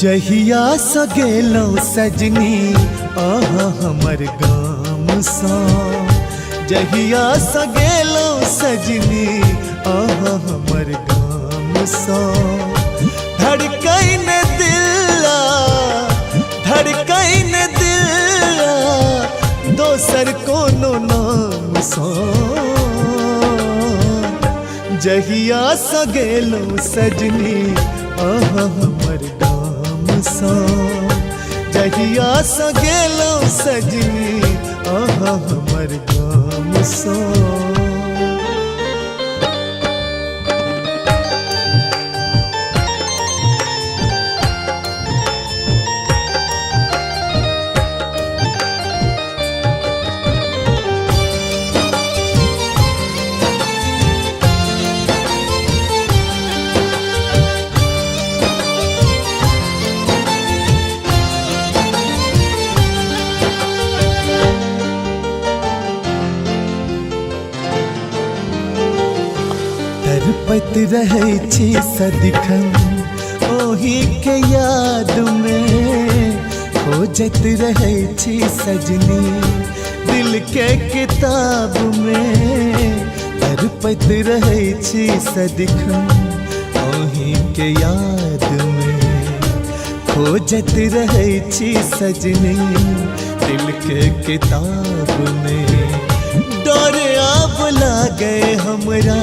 जहिया स गेलौ सजनी आहा हमर गाम सा। जहिया स गेलौ सजनी आहा हमर गाम सा। धड़कैन दिला धड़कैन दिला दोसर कोनो नाम सा। जहिया स गेलौ सजनी आहा हमर गाम सा। जहिया स गेलौ सजनी आहा हमर गाम सा। तड़पत रहै छी सदिखन ओही के याद में। खोजत रहै छी सजनी दिल के किताब में। तड़पत रहै छी सदिखन ओही के याद में। खोजत रहै छी सजनी दिल के किताब में। डर आब लागे हमरा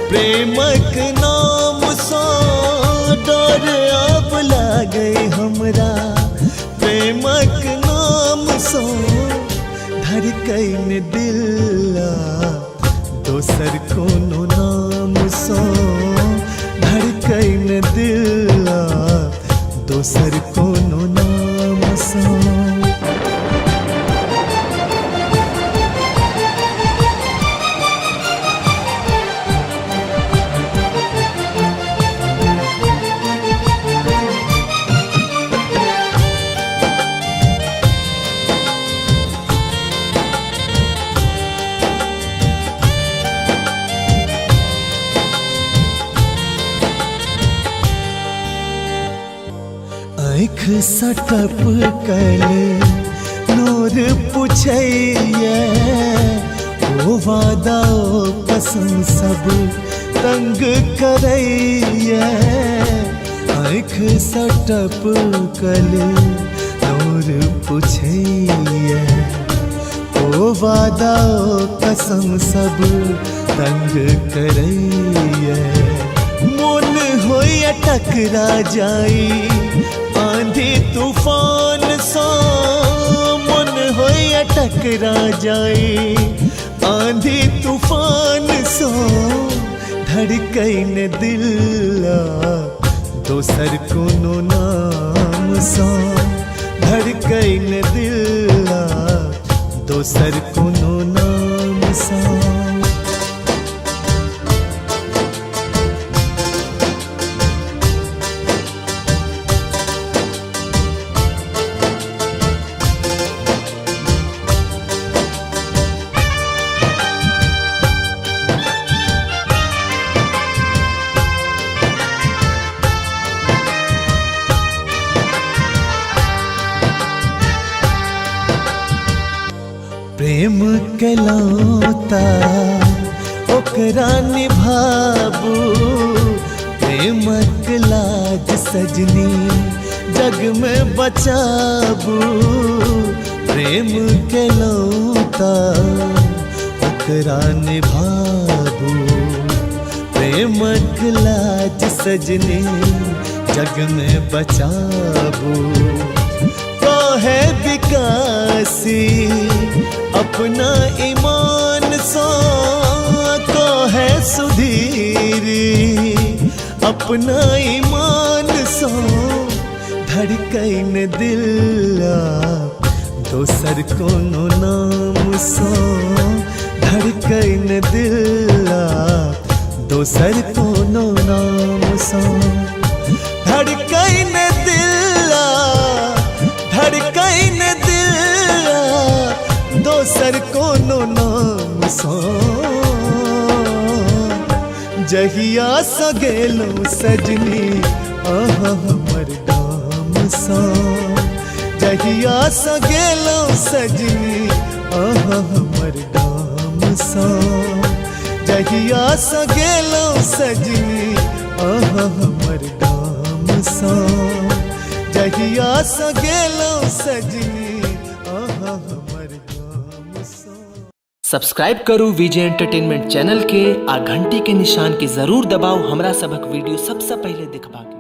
प्रेमक नाम सा। डर आब लागे हमरा प्रेमक नाम सा। धड़कैन दिला दोसर कोनो नाम सा। धड़कैन दिला दोसर कोनो नाम सा। आँख सटप कले नोर पुछैया। ओ वादा ओ कसम सब तंग करैया। आँख सटप कले नोर पुछैया। ओ वादा ओ कसम सब तंग करैया। मन होइया टकरा जाई आंधी तूफान सा। मन होइया टकरा जाई आंधी तूफान सा। धड़कैन दिला दोसर कोनो नाम सा। धड़कैन दिला दोसर कोनो नाम सा। प्रेम केलौता ओकरा निभाबू। प्रेमक लाज सजनी जग में बचाबू। प्रेम केलौता ओकरा निभाबू। प्रेमक लाज सजनी जग में बचाबू। कहे विकासी अपना ईमान सा। कहे सुधीरी अपना ईमान सा। धड़कैन दिला दोसर कोनो नाम सा। धड़कैन दिला दोसर कोनो नाम सा। धड़कैन दिला धड़कैन दिला दोसर कोनो नाम सा। जहिया स गेलौ सजनी आहा हमर गाम सा जहिया सा गेलो सजनी आहा हमर गाम सा जहिया सा गेलो सजनी आहा हमर गाम सा जहिया सा गेलो सजनी आहा हमर गाम सा। सब्सक्राइब करू विजय एंटरटेनमेंट चैनल के आ घंटी के निशान के जरूर दबाओ हमरा सबक वीडियो सबसे पहले देखबा के।